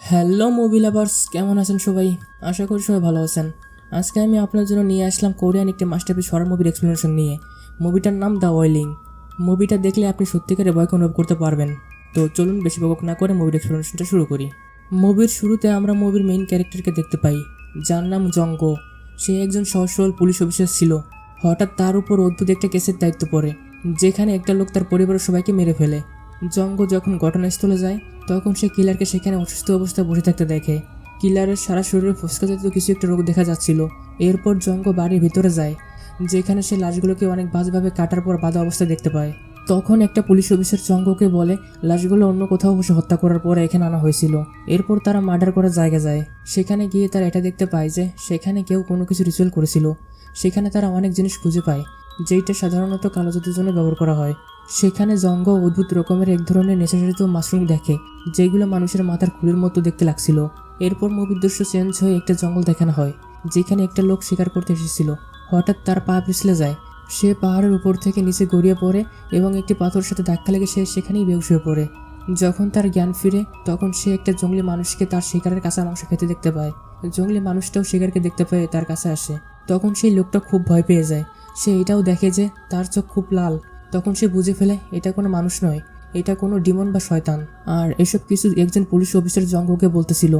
Hello movie lovers, কেমন আছেন সবাই? আশা করি সবাই ভালো আছেন। আজকে আমি আপনার জন্য নিয়ে আসলাম কোরিয়ান একটি মাস্টারপিস হরর মুভির এক্সপ্লেনেশন নিয়ে। মুভিটার নাম দ্য ওয়েলিং। মুভিটা দেখলে আপনি সত্যিকারে ভয়কে অনুভব করতে পারবেন। তো চলুন বেশি বকবক না করে মুভির এক্সপ্লেনেশনটা শুরু করি। মুভির শুরুতে আমরা মুভির মেইন ক্যারেক্টারকে দেখতে পাই, যার নাম জঙ্গো। সে একজন সহজ সরল পুলিশ অফিসার ছিল। হঠাৎ তার উপর অদ্ভুত একটা কেসের দায়িত্ব পড়ে, যেখানে একটা লোক তার পরিবারের সবাইকে মেরে ফেলে। জঙ্গো যখন ঘটনাস্থলে যায়, তখন সে কিলারকে সেখানে অসুস্থ অবস্থায় বসে থাকতে দেখে। কিলারের সারা শরীরে ফোসকা জাতীয় কিছু একটা রোগ দেখা যাচ্ছিল। এরপর জঙ্গো বাড়ির ভিতরে যায়, যেখানে সে লাশগুলোকে অনেক বাজেভাবে কাটার পর বাঁধা অবস্থায় দেখতে পায়। তখন একটা পুলিশ অফিসার জঙ্গোকে বলে লাশগুলো অন্য কোথাও বসে হত্যা করার পর এখানে আনা হয়েছিল। এরপর তারা মার্ডার করার জায়গা যায়। সেখানে গিয়ে তারা এটা দেখতে পায় যে সেখানে কেউ কোনো কিছু রিচুয়াল করেছিল। সেখানে তারা অনেক জিনিস খুঁজে পায়, যেইটা সাধারণত কালো জাদুর জন্য ব্যবহার করা হয়। সেখানে জঙ্গ অদ্ভুত রকমের এক ধরনের নেশাজাতীত মাশরুম দেখে, যেগুলো মানুষের মাথার খুলির মতো দেখতে লাগছিল। এরপর মুভির দৃশ্য চেঞ্জ হয়ে একটা জঙ্গল দেখানো হয়, যেখানে একটা লোক শিকার করতে এসেছিল। হঠাৎ তার পা পিছলে যায়। সে পাহাড়ের উপর থেকে নিচে গড়িয়ে পড়ে এবং একটি পাথরের সাথে ধাক্কা লেগে সে সেখানেই বেহুশ হয়ে পড়ে। যখন তার জ্ঞান ফিরে, তখন সে একটা জঙ্গলি মানুষকে তার শিকারের কাঁচা মাংস খেতে দেখতে পায়। জঙ্গলি মানুষটাও শিকারকে দেখতে পেয়ে তার কাছে আসে। তখন সেই লোকটা খুব ভয় পেয়ে যায়। সে এটাও দেখে যে তার চোখ খুব লাল। তখন সে বুঝে ফেলে এটা কোনো মানুষ নয়, এটা কোনো ডিমন বা শয়তান। আর এসব কিছু একজন পুলিশ অফিসার জঙ্গকে বলতেছিল।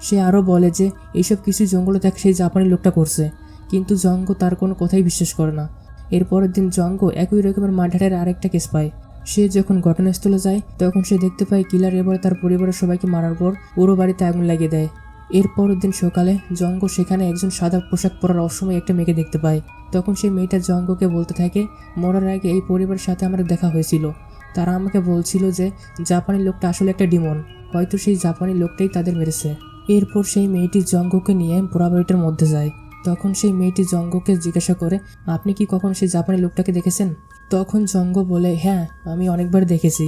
সে আরও বলে যে এইসব কিছু জঙ্গলে দেখ সেই জাপানি লোকটা করছে, কিন্তু জঙ্গ তার কোনো কথাই বিশ্বাস করে না। এরপরের দিন জঙ্গ একই রকমের মার্ডারের আরেকটা কেস পায়। সে যখন ঘটনাস্থলে যায়, তখন সে দেখতে পায় কিলার এবার তার পরিবারের সবাইকে মারার পর পুরো বাড়িতে আগুন লাগিয়ে দেয়। এরপরের দিন সকালে জঙ্গ সেখানে একজন সাদা পোশাক পরার অসময়ে একটা মেয়েকে দেখতে পায়। তখন সেই মেয়েটা জঙ্গকে বলতে থাকে, মরার আগে এই পরিবারের সাথে আমার দেখা হয়েছিল। তারা আমাকে বলছিল যে জাপানি লোকটা আসলে একটা ডিমন, হয়তো সেই জাপানি লোকটাই তাদের মেরেছে। এরপর সেই মেয়েটি জঙ্গকে নিয়ে পোড়াবাড়িটার মধ্যে যায়। তখন সেই মেয়েটি জঙ্গকে জিজ্ঞাসা করে, আপনি কি কখনো সেই জাপানি লোকটাকে দেখেছেন? তখন জঙ্গ বলে, হ্যাঁ, আমি অনেকবার দেখেছি।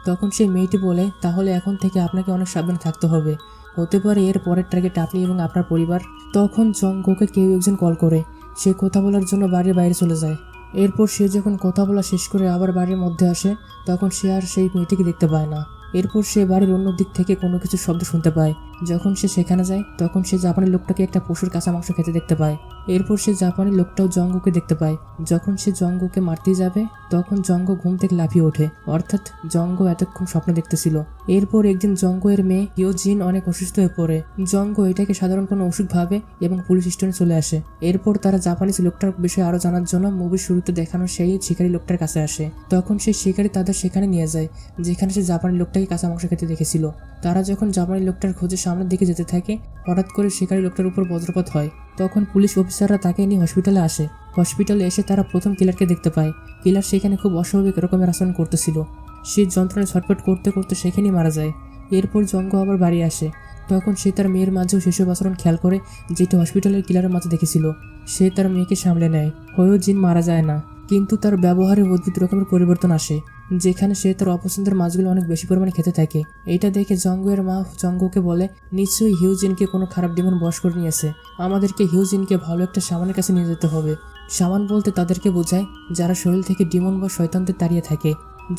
তখন সেই মেয়েটি বলে, তাহলে এখন থেকে আপনাকে অনেক সাবধানে থাকতে হবে। হতে পারে এর পরের টার্গেট আপনি এবং আপনার পরিবার। তখন জঙ্গকে কেউ একজন কল করে। সে কথা বলার জন্য বাড়ির বাইরে চলে যায়। এরপর সে যখন কথা বলা শেষ করে আবার বাড়ির মধ্যে আসে, তখন সে আর সেই মেয়েটিকে দেখতে পায় না। এরপর সে বাড়ির অন্য দিক থেকে কোনো কিছু শব্দ শুনতে পায়। যখন সে সেখানে যায়, তখন সে জাপানি লোকটাকে একটা পশুর কাঁচা মাংস খেতে দেখতে পায়। এরপর সে জাপানি লোকটাও জঙ্গকে দেখতে পায়। যখন সে জঙ্গকে মারতে যাবে, তখন জঙ্গ ঘুম থেকে লাফিয়ে ওঠে, অর্থাৎ জঙ্গ এতক্ষণ স্বপ্ন দেখতেছিল। এরপর একদিন জঙ্গ এর মেয়ে ইয়োজিন অনেক অসুস্থ হয়ে পড়ে। জঙ্গ এটাকে সাধারণ কোনো অসুখ ভাবে এবং পুলিশ স্টেশনে চলে আসে। এরপর তারা জাপানিজ লোকটার বিষয়ে আরো জানার জন্য মুভির শুরুতে দেখানো সেই শিকারী লোকটার কাছে আসে। তখন সেই শিকারী তাদের সেখানে নিয়ে যায়, যেখানে সে জাপানি লোকটাকে কাঁচা মাংস খেতে দেখেছিল। তারা যখন জাপানি লোকটার খোঁজে সামনের দিকে যেতে থাকে, হঠাৎ করে শিকারী লোকটার উপর বজ্রপাত হয়। তখন পুলিশ অফিসাররা তাকে নিয়ে হসপিটালে আসে। হসপিটালে এসে তারা প্রথম কিলারকে দেখতে পায়। কিলার সেখানে খুব অস্বাভাবিক রকমের আচরণ করতেছিল। সে যন্ত্রণায় ছটফট করতে করতে সেখানেই মারা যায়। এরপর জঙ্গ আবার বাড়ি আসে। তখন সে তার মেয়ের মাঝেও সেসব আচরণ খেয়াল করে, যেটা হসপিটালের কিলারের মাঝে দেখেছিল। সে তার মেয়েকে সামলে নেয়। হয়েও জিন মারা যায় না, কিন্তু তার ব্যবহারে অদ্ভুত রকমের পরিবর্তন আসে, যেখানে সে তার অপছন্দের মাছগুলো অনেক বেশি পরিমাণে খেতে থাকে। এটা দেখে জঙ্গের মা জঙ্গকে বলে, নিশ্চয়ই হিউজিনকে কোনো খারাপ ডিমন বশ করে নিয়েছে। আমাদেরকে হিউজিনকে ভালো একটা শামানের কাছে নিয়ে যেতে হবে। শামান বলতে তাদেরকে বোঝায় যারা শরীর থেকে ডিমন বা শয়তানদের তাড়িয়ে থাকে।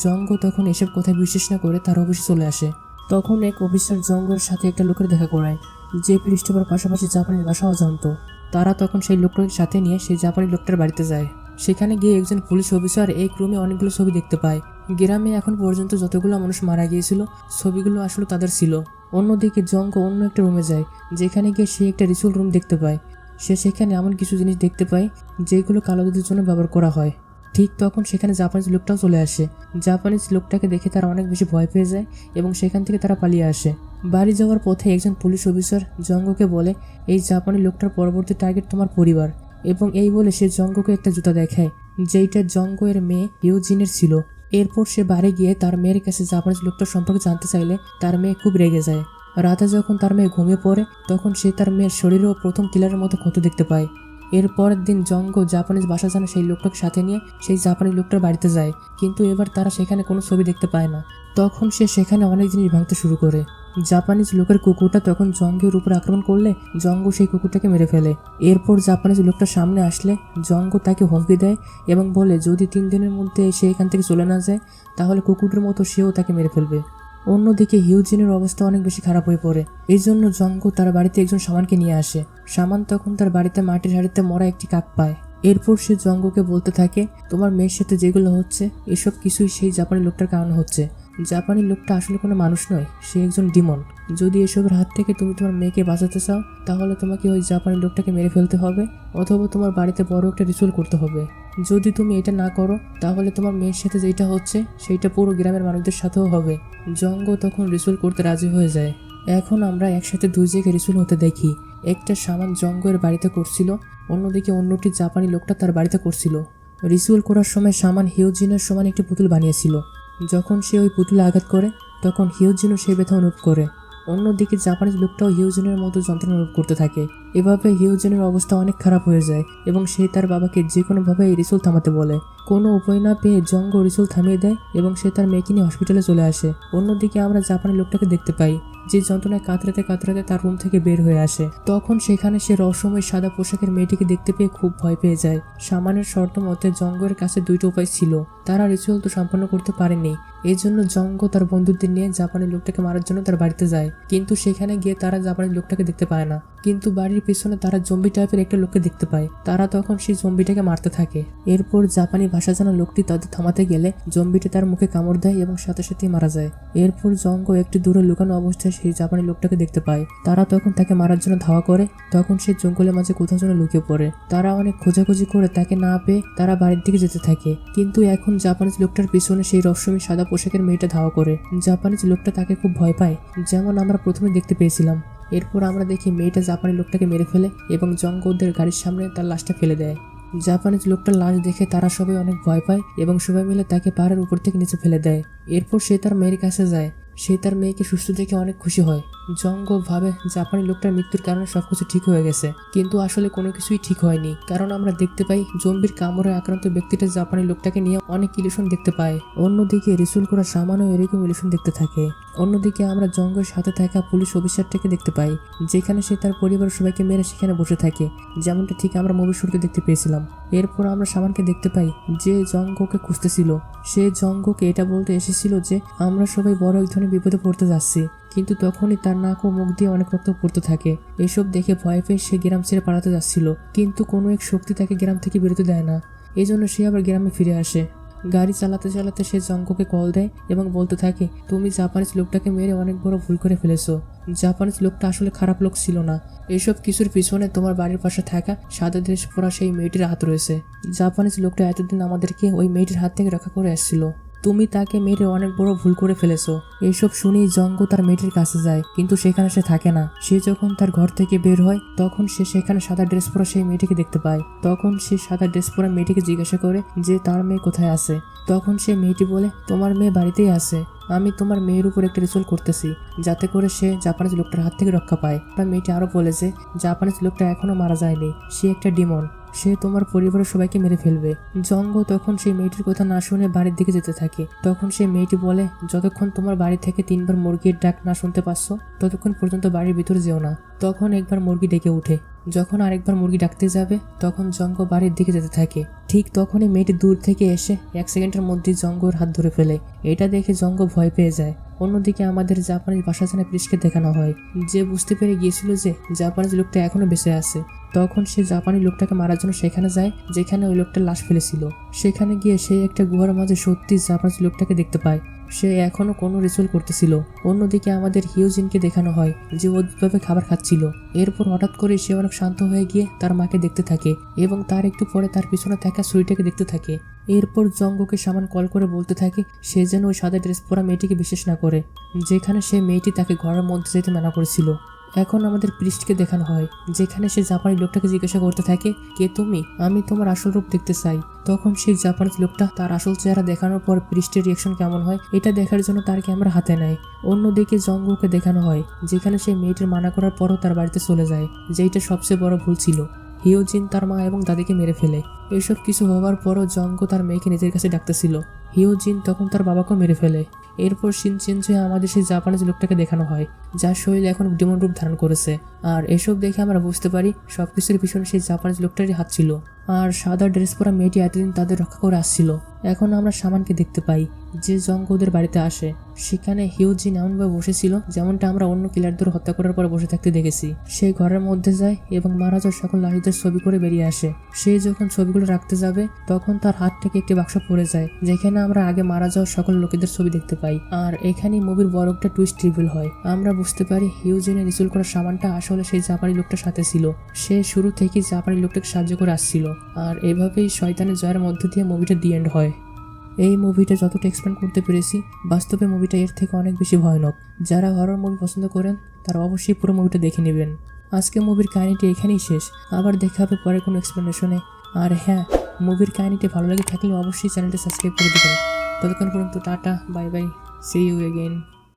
জঙ্গ তখন এসব কথায় বিশ্বাস না করে তার অফিসে চলে আসে। তখন এক অফিসার জঙ্গের সাথে একটা লোকের দেখা করায়, যে পৃষ্ঠপোর পাশাপাশি জাপানি ভাষাও জানতো। তারা তখন সেই লোকটাকে সাথে নিয়ে সেই জাপানি লোকটার বাড়িতে যায়। সেখানে গিয়ে একজন পুলিশ অফিসার এক রুমে অনেকগুলো ছবি দেখতে পায়। গ্রামে এখন পর্যন্ত যতগুলো মানুষ মারা গিয়েছিল, ছবিগুলো আসলে তাদের ছিল। অন্যদিকে জঙ্গ অন্য একটা রুমে যায়, যেখানে গিয়ে সে একটা রিচুয়াল রুম দেখতে পায়। সে সেখানে এমন কিছু জিনিস দেখতে পায় যেগুলো কালো জাদুর জন্য ব্যবহার করা হয়। ঠিক তখন সেখানে জাপানিজ লোকটাও চলে আসে। জাপানিজ লোকটাকে দেখে তারা অনেক বেশি ভয় পেয়ে যায় এবং সেখান থেকে তারা পালিয়ে আসে। বাড়ি যাওয়ার পথে একজন পুলিশ অফিসার জঙ্গকে বলে, এই জাপানি লোকটার পরবর্তী টার্গেট তোমার পরিবার। এবং এই বলে সে জঙ্গকে একটা জুতা দেখায়, যেইটা জঙ্গ এর মেয়ে ইউজিনের ছিল। এরপর সে বাড়ি গিয়ে তার মেয়ের কাছে জাপানিজ লোকটার সম্পর্কে জানতে চাইলে তার মেয়ে খুব রেগে যায়। রাতে যখন তার মেয়ে ঘুমিয়ে পড়ে, তখন সে তার মেয়ের শরীরেও প্রথম কিলারের মতো ক্ষত দেখতে পায়। এর পরের দিন জঙ্গ জাপানিজ ভাষা জানা সেই লোকটাকে সাথে নিয়ে সেই জাপানি লোকটার বাড়িতে যায়, কিন্তু এবার তারা সেখানে কোনো ছবি দেখতে পায় না। তখন সে সেখানে অনেক জিনিস ভাঙতে শুরু করে। জাপানিজ লোকের কুকুরটা তখন জঙ্গের উপর আক্রমণ করলে জঙ্গ সেই কুকুরটাকে মেরে ফেলে। এরপর জাপানিজ লোকটা সামনে আসলে জঙ্গ তাকে হুমকি দেয় এবং বলে যদি 3 দিনের মধ্যে সে এখান থেকে চলে না যায়, তাহলে কুকুরের মতো সেও তাকে মেরে ফেলবে। অন্যদিকে হিউজিনের অবস্থা অনেক বেশি খারাপ হয়ে পড়ে। এই জন্য জঙ্গ তার বাড়িতে একজন শামানকে নিয়ে আসে। শামান তখন তার বাড়িতে মাটির হাঁড়িতে মরা একটি কাক পায়। এরপর সে জঙ্গকে বলতে থাকে, তোমার মেয়ের সাথে যেগুলো হচ্ছে এসব কিছুই সেই জাপানি লোকটার কারণে হচ্ছে। জাপানি লোকটা আসলে কোনো মানুষ নয়, সে একজন ডিমন। যদি এসবের হাত থেকে তুমি তোমার মেয়েকে বাঁচাতে চাও তাহলে তোমাকে ওই জাপানি লোকটাকে মেরে ফেলতে হবে, অথবা তোমার বাড়িতে বড় একটা রিচুয়াল করতে হবে। যদি তুমি এটা না করো তাহলে তোমার মেয়ের সাথে যেটা হচ্ছে সেইটা পুরো গ্রামের মানুষদের সাথেও হবে। জঙ্গ তখন রিচুয়াল করতে রাজি হয়ে যায়। এখন আমরা একসাথে দুই জায়গায় রিচুয়াল হতে দেখি। একটা শামান জঙ্গের বাড়িতে করছিল, অন্যদিকে অন্যটি জাপানি লোকটা তার বাড়িতে করছিল। রিচুয়াল করার সময় শামান হিউজিনের সমান একটি পুতুল বানিয়েছিল। যখন সে ওই পুতুলে আঘাত করে তখন হিউজিনও সেই ব্যথা অনুভব করে। অন্যদিকে জাপানিজ লোকটাও হিউজিনের মতো যন্ত্রণা অনুভব করতে থাকে। এভাবে হিউজিনের অবস্থা অনেক খারাপ হয়ে যায় এবং সে তার বাবাকে যে কোনোভাবে এই রিচুয়াল থামাতে বলে। কোনো উপায় না পেয়ে জঙ্গ রিচুয়াল থামিয়ে দেয় এবং সে তার মেয়েকে নিয়ে হসপিটালে চলে আসে। অন্যদিকে আমরা জাপানি লোকটাকে দেখতে পাই যে যন্ত্রণায় কাতরাতে কাতরাতে তার রুম থেকে বের হয়ে আসে। তখন সেখানে সে রহস্যময় সাদা পোশাকের মেয়েটিকে দেখতে পেয়ে খুব ভয় পেয়ে যায়। শামানের শর্ত মতে জঙ্গের কাছে দুইটা উপায় ছিল, তারা রিচুয়াল তো সম্পন্ন করতে পারেনি। এই জন্য জঙ্গ তার বন্ধুদের নিয়ে জাপানি লোকটাকে মারার জন্য তার বাড়িতে যায়, কিন্তু সেখানে গিয়ে তারা জাপানি লোকটাকে দেখতে পায় না। কিন্তু বাড়ির পিছনে তারা জম্বি টাইপের একটা লোককে দেখতে পায়। তারা তখন সেই জম্বিটাকে মারতে থাকে। এরপর জাপানি ভাষা জানা লোকটি তাদের থামাতে গেলে জম্বিটি তার মুখে কামড় দেয় এবং সাথে সাথেই মারা যায়। এরপর জঙ্গ একটি দূরে লুকানো অবস্থায় সেই জাপানি লোকটাকে দেখতে পায়। তারা তখন তাকে মারার জন্য ধাওয়া করে। তখন সে জঙ্গলের মাঝে কোথাও যেন লুকিয়ে পড়ে। তারা অনেক খোঁজাখুঁজি করে তাকে না পেয়ে তারা বাড়ির দিকে যেতে থাকে। কিন্তু এখন জাপানিজ লোকটার পিছনে সেই রহস্যময় সাদা পোশাকের মেয়েটা ধাওয়া করে। জাপানিজ লোকটা তাকে খুব ভয় পায়, যেমন আমরা প্রথমে দেখতে পেয়েছিলাম। এরপর আমরা দেখি মেয়েটা জাপানি লোকটাকে মেরে ফেলে এবং জঙ্গ ওদের গাড়ির সামনে তার লাশটা ফেলে দেয়। জাপানিজ লোকটার লাশ দেখে তারা সবাই অনেক ভয় পায় এবং সবাই মিলে তাকে পাহাড়ের উপর থেকে নিচে ফেলে দেয়। এরপর সে তার মেয়ের কাছে যায়। সে তার মেয়েকে সুস্থ দেখে অনেক খুশি হয়। জঙ্গ ভাবে জাপানি লোকটার মৃত্যুর কারণে সবকিছু ঠিক হয়ে গেছে, কিন্তু আসলে কোনো কিছুই ঠিক হয়নি। কারণ আমরা দেখতে পাই জম্বির কামড়ে আক্রান্ত ব্যক্তিটা জাপানি লোকটাকে নিয়ে অনেক ইলিউশন দেখতে পায়। অন্যদিকে রিচুয়াল করা সামানও এরকম ইলিউশন দেখতে থাকে। অন্যদিকে আমরা জঙ্গের সাথে থাকা পুলিশ অফিসারটাকে দেখতে পাই, যেখানে সে তার পরিবারের সবাইকে মেরে সেখানে বসে থাকে, যেমনটা ঠিক আমরা মুভির শুরুতে দেখতে পেয়েছিলাম। এরপর আমরা সামানকে দেখতে পাই যে জঙ্গকে খুঁজতেছিল। সে জঙ্গকে এটা বলতে এসেছিল যে আমরা সবাই বড় এক ধরনের বিপদে পড়তে যাচ্ছি, কিন্তু তখনই তার নাক ও মুখ দিয়ে অনেক রক্ত পড়তে থাকে। এসব দেখে ভয় পেয়ে সে গ্রাম ছেড়ে পালাতে যাচ্ছিল, কিন্তু কোনো এক শক্তি তাকে গ্রাম থেকে বেরোতে দেয় না। এই জন্য সে আবার গ্রামে ফিরে আসে। গাড়ি চালাতে চালাতে সে জঙ্গকে কল দেয় এবং বলতে থাকে, তুমি জাপানিজ লোকটাকে মেরে অনেক বড় ভুল করে ফেলেছো। জাপানিজ লোকটা আসলে খারাপ লোক ছিল না। এসব কিছুর পিছনে তোমার বাড়ির পাশে থাকা সাদা ড্রেস পরা সেই মেয়েটির হাত রয়েছে। জাপানিজ লোকটা এতদিন আমাদেরকে ওই মেয়েটির হাত থেকে রক্ষা করে আসছিল। তুমি তাকে মেরে অনেক বড় ভুল করে ফেলেছো। এইসব শুনেই জঙ্গ তার মেয়েটির কাছে যায়, কিন্তু সেখানে সে থাকে না। সে যখন তার ঘর থেকে বের হয় তখন সে সেখানে সাদা ড্রেস পরা সেই মেয়েটিকে দেখতে পায়। তখন সে সাদা ড্রেস পরা মেয়েটিকে জিজ্ঞাসা করে যে তার মেয়ে কোথায় আছে। তখন সে মেয়েটি বলে, তোমার মেয়ে বাড়িতেই আছে। আমি তোমার মেয়ের উপর একটা রিচুয়াল করতেছি যাতে করে সে জাপানিজ লোকটার হাত থেকে রক্ষা পায়। মেয়েটি আরো বলে যে জাপানিজ লোকটা এখনো মারা যায়নি, সে একটা ডিমন, সে তোমার পরিবারের সবাইকে মেরে ফেলবে। জঙ্গ তখন সেই মেয়েটির কথা না শুনে বাড়ির দিকে যেতে থাকে। তখন সেই মেয়েটি বলে, যতক্ষণ তোমার বাড়ি থেকে 3 বার মুরগির ডাক না শুনতে পাচ্ছ ততক্ষণ পর্যন্ত বাড়ির ভিতরে যেও না। তখন একবার মুরগি ডেকে উঠে। যখন আরেকবার মুরগি ডাকতে যাবে তখন জঙ্গ বাড়ির দিকে যেতে থাকে। ঠিক তখনই মেয়েটি দূর থেকে এসে 1 সেকেন্ডের মধ্যেই জঙ্গর হাত ধরে ফেলে। এটা দেখে জঙ্গ ভয় পেয়ে যায়। অন্যদিকে আমাদের জাপানিজ ভাষা জানা পুলিশকে দেখানো হয়, যে বুঝতে পেরে গিয়েছিল যে জাপানিজ লোকটা এখনো বেঁচে আছে। তখন সে জাপানি লোকটাকে মারার জন্য সেখানে যায় যেখানে ওই লোকটার লাশ ফেলেছিল। সেখানে গিয়ে সে একটা গুহার মাঝে সত্যি জাপানিজ লোকটাকে দেখতে পায়। সে এখনো কোনো রিচুয়াল করতেছিল। অন্যদিকে আমাদের হিউজিনকে দেখানো হয় যে অদ্ভুতভাবে খাবার খাচ্ছিল। এরপর হঠাৎ করে সে অনেক শান্ত হয়ে গিয়ে তার মাকে দেখতে থাকে এবং তার একটু পরে তার পিছনে থাকা সুইটাকে দেখতে থাকে। এরপর জঙ্গকে সামান কল করে বলতে থাকে সে যেন ওই সাদা ড্রেস পরা মেয়েটিকে বিশ্বাস না করে, যেখানে সে মেয়েটি তাকে ঘরের মধ্যে যেতে মানা করেছিল। এখন আমাদের প্রিস্টকে দেখানো হয় যেখানে সে জাপানি লোকটাকে জিজ্ঞাসা করতে থাকে, কে তুমি? আমি তোমার আসল রূপ দেখতে চাই। তখন সেই জাপানিজ লোকটা তার আসল চেহারা দেখানোর পর প্রিস্টের রিয়াকশন কেমন হয় এটা দেখার জন্য তার ক্যামেরা হাতে নেয়। অন্যদিকে জঙ্গকে দেখানো হয় যেখানে সে মেয়েটির মানা করার পরও তার বাড়িতে চলে যায়, যেইটা সবচেয়ে বড় ভুল ছিল। হিউজিন তার মা এবং দাদিকে মেরে ফেলে। এসব কিছু হওয়ার পরও জঙ্গ তার মেয়েকে নিজের কাছে ডাকতেছিল। হিউজিন তখন তার বাবাকেও মেরে ফেলে। এরপর সিন চেঞ্জ হয়ে আমাদের সেই জাপানিজ লোকটাকে দেখানো হয়, যার শরীর এখন ডিমন রূপ ধারণ করেছে। আর এসব দেখে আমরা বুঝতে পারি সবকিছুর পিছনে সেই জাপানিজ লোকটারই হাত ছিল। আর সাদা ড্রেস পরা মেয়েটি এতদিন তাদের রক্ষা করে আসছিল। এখন আমরা সামানকে দেখতে পাই, যে জঙ্গ ওদের বাড়িতে আসে। সেখানে হিউজিন এমনভাবে বসেছিল যেমনটা আমরা অন্য কিলারদের হত্যা করার পর বসে থাকতে দেখেছি। সে ঘরের মধ্যে যায় এবং মারা যাওয়ার সকল লাশদের ছবি করে বেরিয়ে আসে। সে যখন ছবিগুলো রাখতে যাবে তখন তার হাত থেকে একটি বাক্স পড়ে যায়, যেখানে আমরা আগে মারা যাওয়া সকল লোকেদের ছবি দেখতে পাই। আর এখানেই মুভির বড় একটা টুইস্ট রিভিল হয়। আমরা বুঝতে পারি হিউজিনের রিসুল করা সামানটা আসলে সেই জাপানি লোকটার সাথে ছিল। সে শুরু থেকেই জাপানি লোকটাকে সাহায্য করে আসছিল। আর এভাবেই শয়তানের জয়ের মধ্যে দিয়ে মুভিটা দি এন্ড হয়। এই মুভিটা যতটা এক্সপ্লেন করতে পেরেছি, বাস্তবে মুভিটা এর থেকে অনেক বেশি ভয়ানক। যারা হরর মুভি পছন্দ করেন তারা অবশ্যই পুরো মুভিটা দেখে নেবেন। আজকে মুভির কাহিনীটি এখানেই শেষ। আবার দেখা হবে পরে কোনো এক্সপ্লেনেশনে। আর হ্যাঁ, মুভির কাহিনীটি ভালো লাগে থাকলে অবশ্যই চ্যানেলটা সাবস্ক্রাইব করে দেবেন। ততক্ষণ পর্যন্ত tata, bye bye, see you again.